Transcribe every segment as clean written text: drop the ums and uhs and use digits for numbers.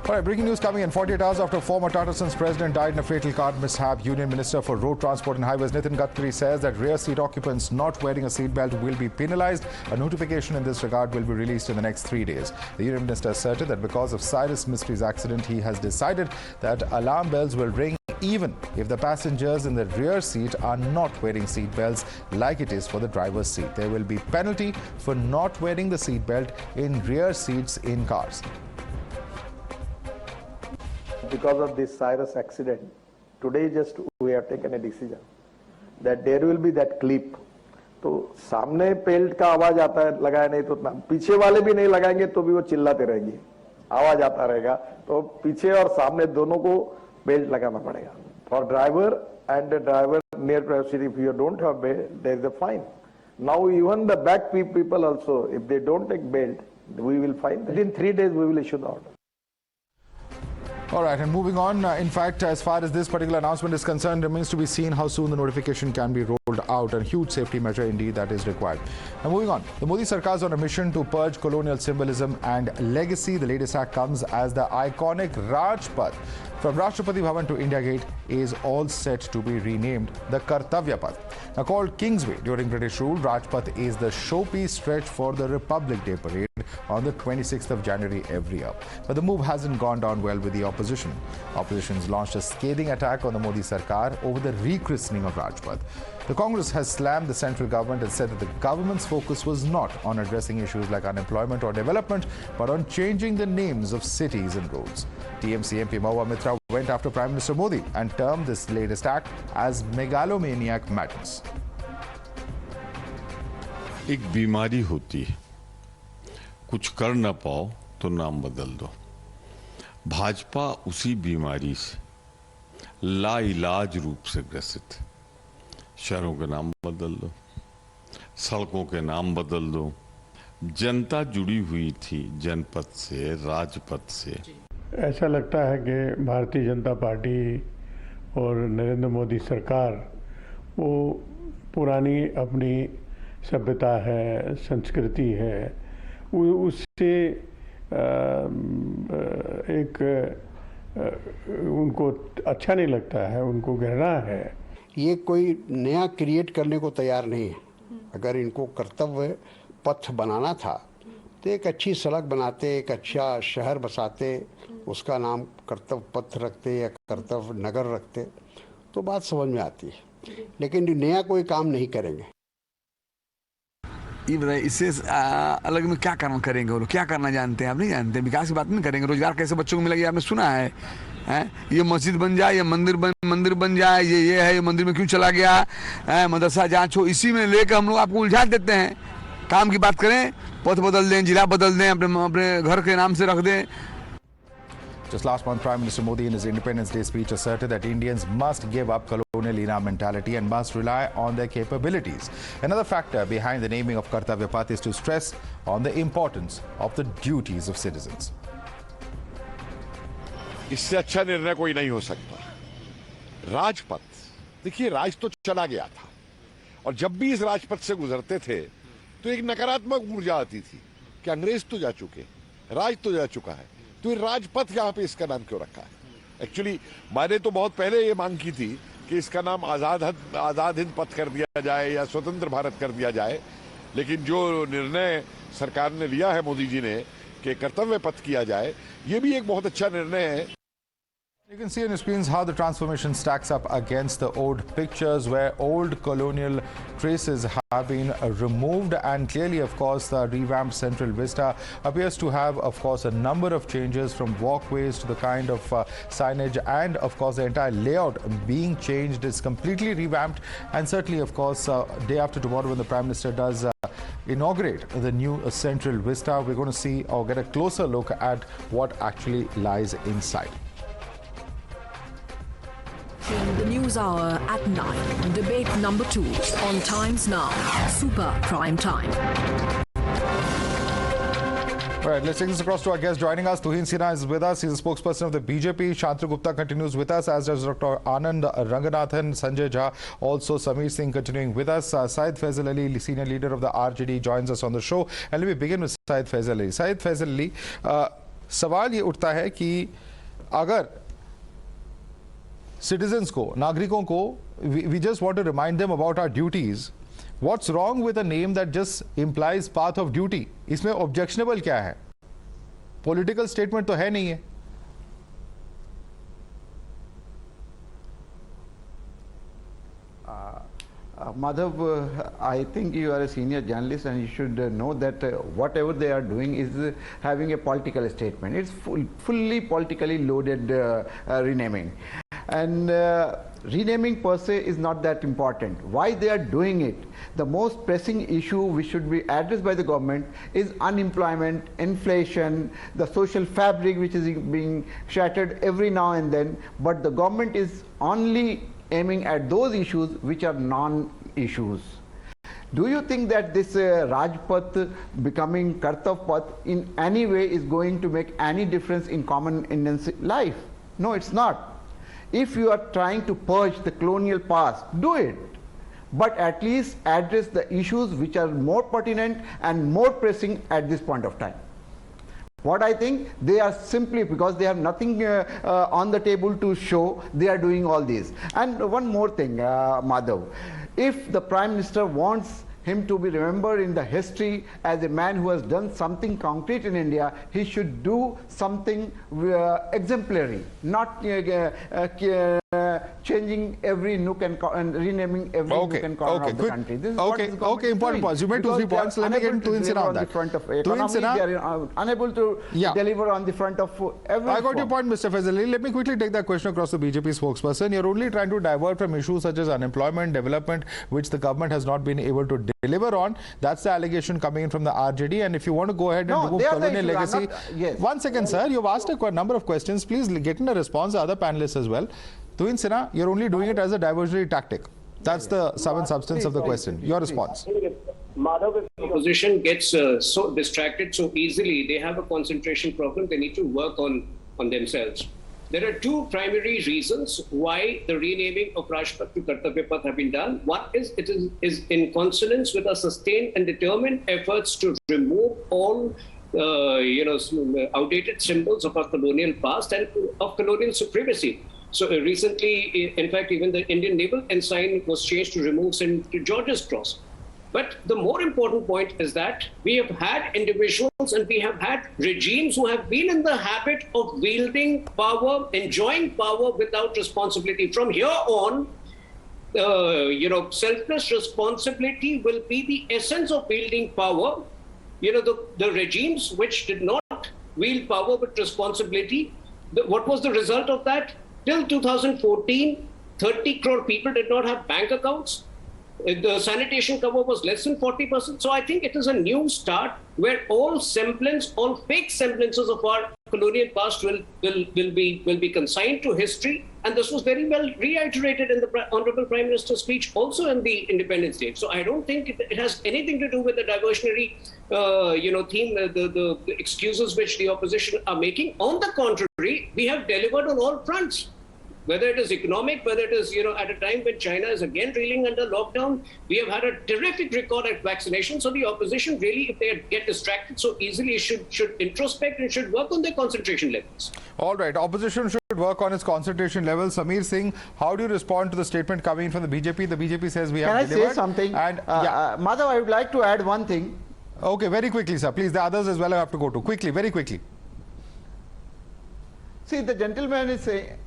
All right, breaking news coming in 48 hours after former Tata Sons president died in a fatal car mishap. Union Minister for Road Transport and Highways Nitin Gadkari says that rear seat occupants not wearing a seatbelt will be penalized. A notification in this regard will be released in the next 3 days. The Union Minister asserted that because of Cyrus Mistry's accident, he has decided that alarm bells will ring even if the passengers in the rear seat are not wearing seat belts like it is for the driver's seat. There will be penalty for not wearing the seat belt in rear seats in cars. Because of this Cyrus accident, today just we have taken a decision that there will be that clip. तो सामने belt का आवाज आता है, लगाया नहीं तो पीछे वाले भी नहीं लगाएंगे तो भी वो चिल्लाते रहेंगे, आवाज आता रहेगा, तो पीछे और सामने दोनों को बेल्ट लगाना पड़ेगा. For driver and the driver near driver seat, if you don't have belt, there is a fine. Now even the back people also, if they don't take belt, we will fine. Within 3 days we will issue the order. All right, and moving on, in fact, as far as this particular announcement is concerned, remains to be seen how soon the notification can be rolled out. A huge safety measure indeed that is required. Now moving on, the Modi Sarkar is on a mission to purge colonial symbolism and legacy. The latest act comes as the iconic Rajpath from Rashtrapati Bhawan to India Gate is all set to be renamed the Kartavya Path. Now called Kingsway during British rule, Rajpath is the showpiece stretch for the Republic Day parade on the 26th of January every year. But the move hasn't gone down well with the opposition. Opposition's launched a scathing attack on the Modi Sarkar over the rechristening of Rajpath. The Congress has slammed the central government and said that the government's focus was not on addressing issues like unemployment or development, but on changing the names of cities and roads. TMC MP Mahua Mitra went after Prime Minister Modi and termed this latest act as megalomaniac madness. एक बीमारी होती है, कुछ कर ना पाओ तो नाम बदल दो. भाजपा उसी बीमारी से लाइलाज रूप से ग्रसित है. शहरों के नाम बदल दो, सड़कों के नाम बदल दो. जनता जुड़ी हुई थी जनपद से, राजपथ से. ऐसा लगता है कि भारतीय जनता पार्टी और नरेंद्र मोदी सरकार वो पुरानी अपनी सभ्यता है, संस्कृति है, उससे एक उनको अच्छा नहीं लगता है, उनको घृणा है. ये कोई नया क्रिएट करने को तैयार नहीं है. अगर इनको कर्तव्य पथ बनाना था तो एक अच्छी सड़क बनाते, एक अच्छा शहर बसाते, उसका नाम कर्तव्य पथ रखते या कर्तव्य नगर रखते तो बात समझ में आती है. लेकिन नया कोई काम नहीं करेंगे. इससे अलग में क्या काम करेंगे वो लोग? क्या करना जानते हैं? आप नहीं जानते. विकास की बात नहीं करेंगे. रोजगार कैसे बच्चों को मिलेगी? आपने सुना है ये मस्जिद बन जाए, ये मंदिर बन जाए, ये है, ये मंदिर में क्यों चला गया, मदरसा जांच हो, इसी में लेकर हम लोग आपको उलझा देते हैं. काम की बात करें, पथ बदल दें, जिला बदल दें, अपने घर के नाम से रख दें. Just last month, Prime Minister Modi in his Independence Day speech asserted that Indians must give up colonial era mentality and must rely on their capabilities. Another factor behind the naming of Kartavya Path is to stress on the importance of the duties of citizens. इससे अच्छा निर्णय कोई नहीं हो सकता. राजपथ, देखिए, राज तो चला गया था और जब भी इस राजपथ से गुजरते थे तो एक नकारात्मक ऊर्जा आती थी कि अंग्रेज तो जा चुके, राज तो जा चुका है, तो राजपथ यहाँ पे इसका नाम क्यों रखा है. एक्चुअली मैंने तो बहुत पहले ये मांग की थी कि इसका नाम आजाद हिंद पथ कर दिया जाए या स्वतंत्र भारत कर दिया जाए. लेकिन जो निर्णय सरकार ने लिया है, मोदी जी ने, कि कर्तव्य पथ किया जाए, ये भी एक बहुत अच्छा निर्णय है. You can see on your screens how the transformation stacks up against the old pictures where old colonial traces have been removed, and clearly, of course, the revamped Central Vista appears to have, of course, a number of changes from walkways to the kind of signage, and, of course, the entire layout being changed is completely revamped. And certainly, of course, day after tomorrow when the Prime Minister does inaugurate the new Central Vista, we're going to see or get a closer look at what actually lies inside. The News Hour at 9. Debate number 2 on Times Now. Super Prime Time. All right, let's take this across to our guest joining us. Tuheen Sinha is with us. He's a spokesperson of the BJP. Shantanu Gupta continues with us, as does Dr. Anand Ranganathan, Sanjay Jha, also Samir Singh continuing with us. Syed Faisal Ali, senior leader of the RJD, joins us on the show. And let me begin with Syed Faisal Ali. Syed Faisal Ali, सवाल ये उठता है कि अगर citizens को, नागरिकों को, we just want to remind them about our duties, what's wrong with a name that just implies path of duty? इसमें objectionable क्या है? पॉलिटिकल स्टेटमेंट तो है नहीं है. Madhav, I think you are a senior journalist and you should know that whatever they are doing is having a political statement. It's fully politically loaded renaming. And renaming per se is not that important. Why they are doing it? The most pressing issue which should be addressed by the government is unemployment, inflation, the social fabric which is being shattered every now and then. But the government is only aiming at those issues which are non-issues. Do you think that this Rajpath becoming Kartavya Path in any way is going to make any difference in common Indian life? No, it's not. If you are trying to purge the colonial past, do it. But at least address the issues which are more pertinent and more pressing at this point of time. What I think, they are simply, because they have nothing on the table to show, they are doing all this. And one more thing, Madhav, if the Prime Minister wants him to be remembered in the history as a man who has done something concrete in India, he should do something exemplary, not changing every nook and renaming every nook and corner of the country. This is important points. You made 2-3 points. Let me get into Tuheen Sinha on that. Tuheen Sinha, they are unable to deliver on the front of every I got your point, Mr. Fazali. Let me quickly take that question across the BJP spokesperson. You're only trying to divert from issues such as unemployment, development, which the government has not been able to deliver on. That's the allegation coming in from the RJD. And if you want to go ahead and remove colonial legacy... One second, sir. You've asked a number of questions. Please get in a response to other panelists as well. Tuheen Sinha, you're only doing it as a diversionary tactic. That's the sum and substance of the question. Your response. Madhav, if the opposition gets so distracted so easily, they have a concentration problem. They need to work on themselves. There are two primary reasons why the renaming of Rashtrapat to Kartavya Path have been done. One is it is in consonance with our sustained and determined efforts to remove all outdated symbols of our colonial past and of colonial supremacy. So recently, in fact, even the Indian naval ensign was changed to remove St. George's Cross. But the more important point is that we have had individuals and we have had regimes who have been in the habit of wielding power, enjoying power without responsibility. From here on, selfless responsibility will be the essence of wielding power. The regimes which did not wield power with responsibility, what was the result of that? Till 2014, 30 crore people did not have bank accounts. The sanitation cover was less than 40%. So I think it is a new start where all fake semblances of our colonial past will be consigned to history. And this was very well reiterated in the Honorable Prime Minister's speech, also in the Independence Day. So I don't think it has anything to do with the diversionary, theme, the excuses which the opposition are making. On the contrary, we have delivered on all fronts. Whether it is economic, whether it is, at a time when China is again reeling under lockdown, we have had a terrific record at vaccination. So the opposition really, if they get distracted so easily, should introspect and should work on their concentration levels. All right. Opposition should work on its concentration levels. Samir Singh, how do you respond to the statement coming from the BJP? The BJP says we have delivered. Can I say something? And Madhav, I would like to add one thing. Okay, very quickly, sir. Please, the others as well I have to go to. Quickly, very quickly. See, the gentleman is saying...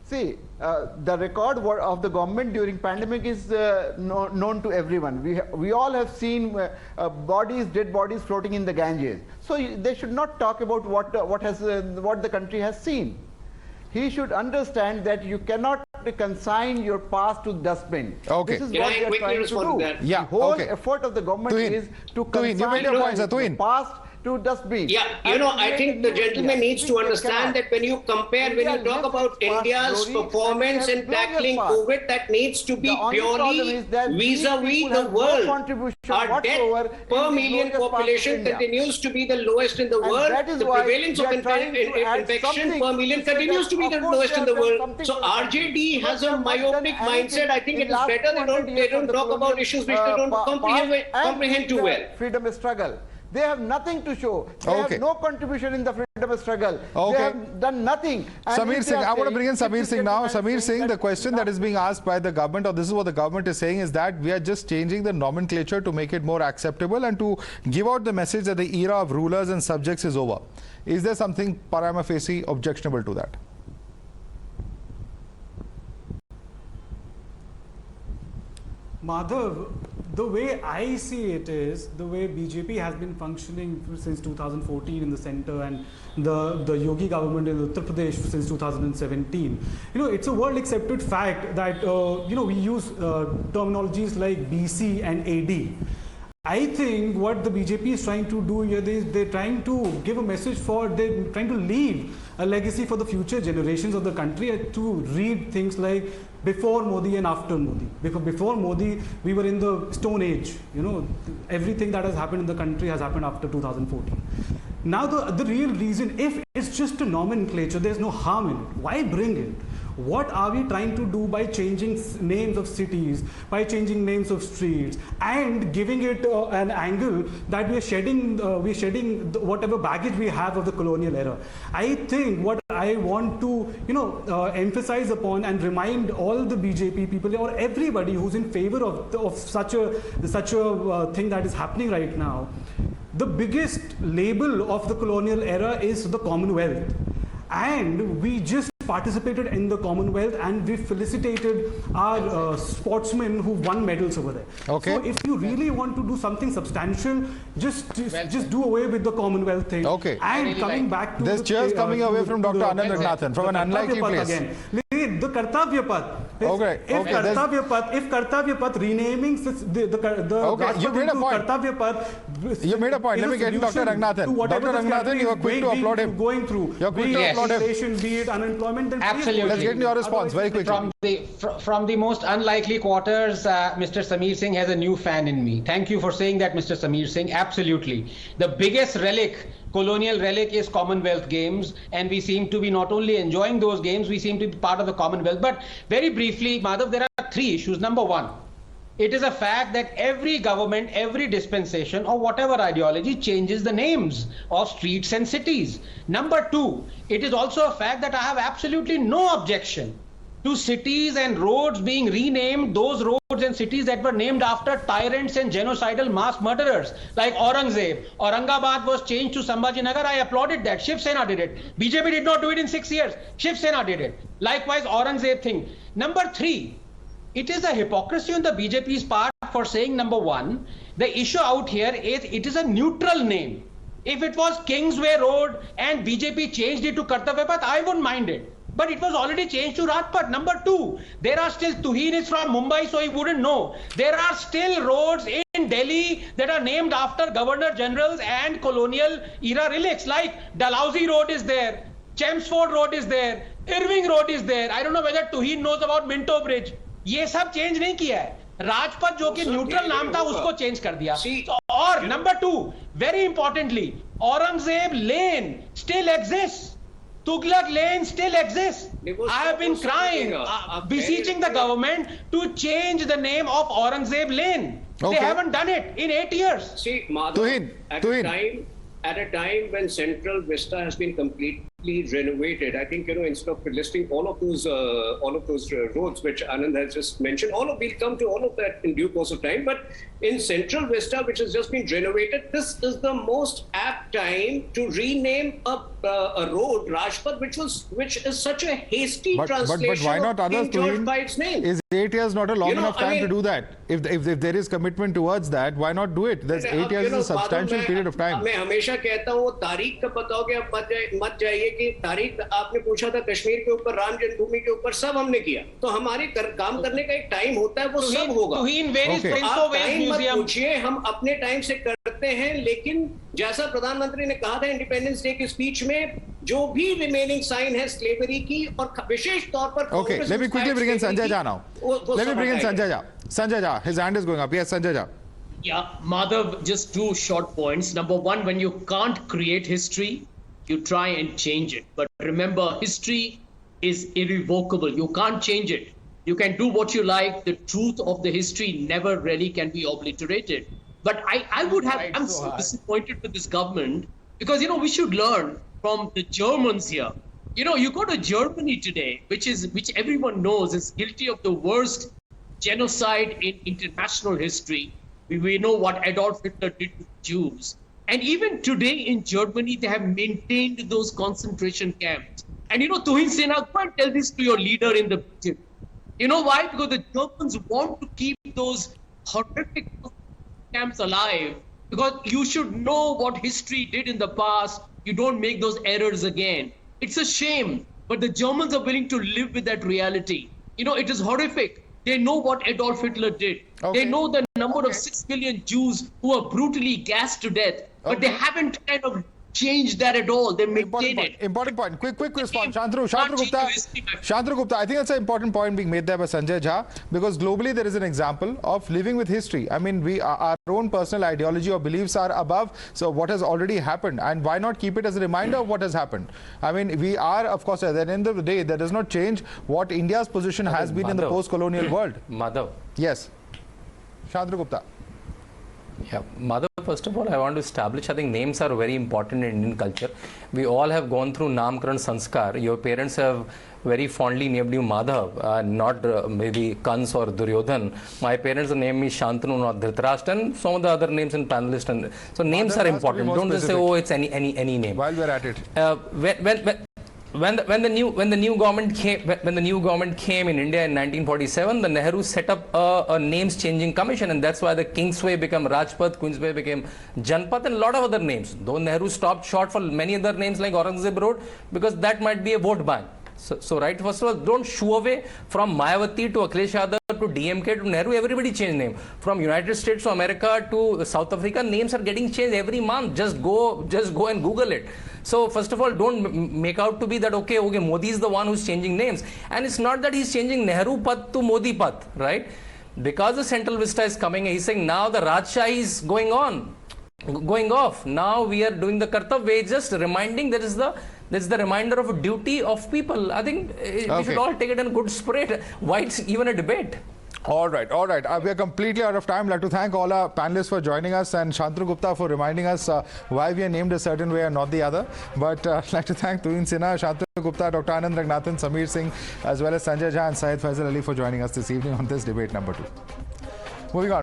See, the record of the government during pandemic is known to everyone. We all have seen dead bodies floating in the Ganges. So they should not talk about what the country has seen. He should understand that you cannot consign your past to dustbin. Okay. This is what they are trying to do. Yeah, the whole effort of the government is to consign the past to dustbin. Yeah, I think the gentleman needs to understand that when you compare, when you talk about India's performance in tackling COVID, that needs to be purely vis-a-vis the world. Our death per million population continues to be the lowest in the world. The prevalence of infection per million continues to be the lowest in the world. So RJD has a myopic mindset. I think it is better they don't talk about issues which they don't comprehend too well. Freedom struggle. They have nothing to show. They have no contribution in the freedom of a struggle. Okay. They have done nothing. And Samir if they Singh, are I want to saying- bring in if Samir this Singh now. gentleman Samir saying Singh, the question that is being asked by the government, or this is what the government is saying, is that we are just changing the nomenclature to make it more acceptable and to give out the message that the era of rulers and subjects is over. Is there something prima facie objectionable to that? Madhav, the way I see it is the way BJP has been functioning since 2014 in the center and the Yogi government in Uttar Pradesh since 2017. It's a world accepted fact that, we use terminologies like BC and AD. I think what the BJP is trying to do here is they're trying to give a message they're trying to leave a legacy for the future generations of the country to read things like before Modi and after Modi. Because before Modi, we were in the Stone Age. Everything that has happened in the country has happened after 2014. Now the real reason, if it's just a nomenclature, there's no harm in it. Why bring it? What are we trying to do by changing names of cities, by changing names of streets, and giving it an angle that we're shedding whatever baggage we have of the colonial era? I think what I want to emphasize upon and remind all the BJP people or everybody who's in favor of such a thing that is happening right now, the biggest label of the colonial era is the Commonwealth, and we just participated in the Commonwealth and we felicitated our sportsmen who won medals over there. Okay. So if you really want to do something substantial, just do away with the Commonwealth thing. Okay. And coming back to there's cheers coming away from Dr. Anand Ranganathan from an unlikely place. Again. The Kartavya Path. Okay. If Kartavya Path renaming the okay, you made a point. Kartavya Path. You made a point. Let me get Dr. Ranganathan. Dr. Ranganathan, you are quick to applaud him. Going through. You're quick to applaud him. Be it unemployment, then absolutely. Let's get your response very quickly. From the most unlikely quarters, Mr. Samir Singh has a new fan in me. Thank you for saying that, Mr. Samir Singh. Absolutely. The biggest relic, colonial relic, is Commonwealth Games, and we seem to be not only enjoying those games, we seem to be part of the Commonwealth. But very briefly, Madhav, there are three issues. Number one, it is a fact that every government, every dispensation or whatever ideology changes the names of streets and cities. Number two, it is also a fact that I have absolutely no objection to cities and roads being renamed, those roads and cities that were named after tyrants and genocidal mass murderers like Aurangzeb. Aurangabad was changed to Sambhajinagar. I applauded that. Shiv Sena did it. BJP did not do it in 6 years. Shiv Sena did it. Likewise, Aurangzeb thing. Number three, it is a hypocrisy on the BJP's part for saying, number one, the issue out here is it is a neutral name. If it was Kingsway Road and BJP changed it to Kartavya Path, I wouldn't mind it. But it was already changed to Rajpath. Number two, there are still, Tuheen is from Mumbai, so he wouldn't know. There are still roads in Delhi that are named after Governor Generals and colonial era relics, like Dalhousie Road is there, Chelmsford Road is there, Irving Road is there. I don't know whether Tuheen knows about Minto Bridge. ये सब change नहीं किया है. राजपथ जो कि neutral नाम था उसको चेंज कर दिया. और number two, very importantly, Aurangzeb lane still exist. Tughlaq Lane still exists. I have been crying, beseeching the government to change the name of Aurangzeb Lane. Okay. They haven't done it in 8 years. See, Madhav, at a time when Central Vista has been completely renovated, I think, instead of listing all of those roads which Anand has just mentioned, we'll come to all of that in due course of time. But in Central Vista, which has just been renovated, this is the most apt time to rename a road, Rajpath, which is such a hasty translation. But why not others, George by its name? Is 8 years not a long enough time to do that? If there is commitment towards that, why not do it? There's 8 years is a substantial period of time. मैं हमेशा कहता हूँ तारीख का पता हो कि आप मत जाइए कि तारीख आपने पूछा था कश्मीर के ऊपर, राम जन्मभूमि के ऊपर, सब हमने किया. तो हमारे काम करने का एक टाइम होता है, वो सब होगा. आप टाइम मत पूछिए, हम अपने टाइम से करते हैं. लेकिन जैसा प्रधानमंत्री ने कहा था इंडिपेंडेंस डे की स्पीच में, जो भी रिमेनिंग साइन है स्लेवरी की, और विशेष तौर पर Okay, let me quickly bring in Sanjay Jha now. Let me bring in Sanjay Jha. Sanjay Jha, his hand is going up. Yes, Sanjay Jha. Yeah, Madhav, just two short points. Number one, when you can't create history, you try and change it. But remember, history is irrevocable. You can't change it. You can do what you like. The truth of the history never really can be obliterated. But I'm so disappointed with this government because, we should learn from the Germans here. You know, you go to Germany today, which everyone knows is guilty of the worst genocide in international history. We know what Adolf Hitler did to Jews. And even today in Germany, they have maintained those concentration camps. And you know, Tuheen Sinha, go and tell this to your leader in the BJP. You know why? Because the Germans want to keep those horrific camps alive. Because you should know what history did in the past. You don't make those errors again. It's a shame, but the Germans are willing to live with that reality. You know, it is horrific. They know what Adolf Hitler did. Okay. They know the number of 6 million Jews who were brutally gassed to death, but they haven't kind of changed that at all. They maintain it. Important point. Quick response. Shantanu Gupta, I think that's an important point being made there by Sanjay Jha, because globally there is an example of living with history. I mean, our own personal ideology or beliefs are above so what has already happened, and why not keep it as a reminder of what has happened? I mean, we are, of course, at the end of the day, that does not change what India's position has been in the post-colonial world. Madhav. Yes. Shantanu Gupta. Yeah, Madhav, first of all, I want to establish, I think names are very important in Indian culture. We all have gone through Namkaran Sanskar. Your parents have very fondly named you Madhav, not maybe Kans or Duryodhan. My parents named me Shantanu, not Dhritarashtra, and some of the other names in panelist. And so names are important. Don't just say, oh, it's any name. While we're at it. When the new government came in India in 1947, the Nehru set up a names changing commission, and that's why the Kingsway became Rajpath, Queensway became Janpath, and a lot of other names. Though Nehru stopped short for many other names like Aurangzeb Road, because that might be a vote bank. So right, first of all, don't shoo away from Mayawati to Akhilesh Yadav to DMK to Nehru. Everybody changed name. From United States to America to South Africa, names are getting changed every month. Just go and Google it. So first of all, don't make out to be that okay, Modi is the one who's changing names, and it's not that he's changing Nehru Path to Modi Path, right? Because the Central Vista is coming, he's saying now the Rajshahi is going off. Now we are doing the Kartavya, just reminding that is the reminder of a duty of people. I think we should all take it in good spirit. Why it's even a debate? All right. We are completely out of time. I'd like to thank all our panelists for joining us and Shantanu Gupta for reminding us why we are named a certain way and not the other. But I'd like to thank Tuheen Sinha, Shantanu Gupta, Dr. Anand Ranganathan, Samir Singh, as well as Sanjay Jha and Syed Faisal Ali for joining us this evening on this debate number 2. Moving on.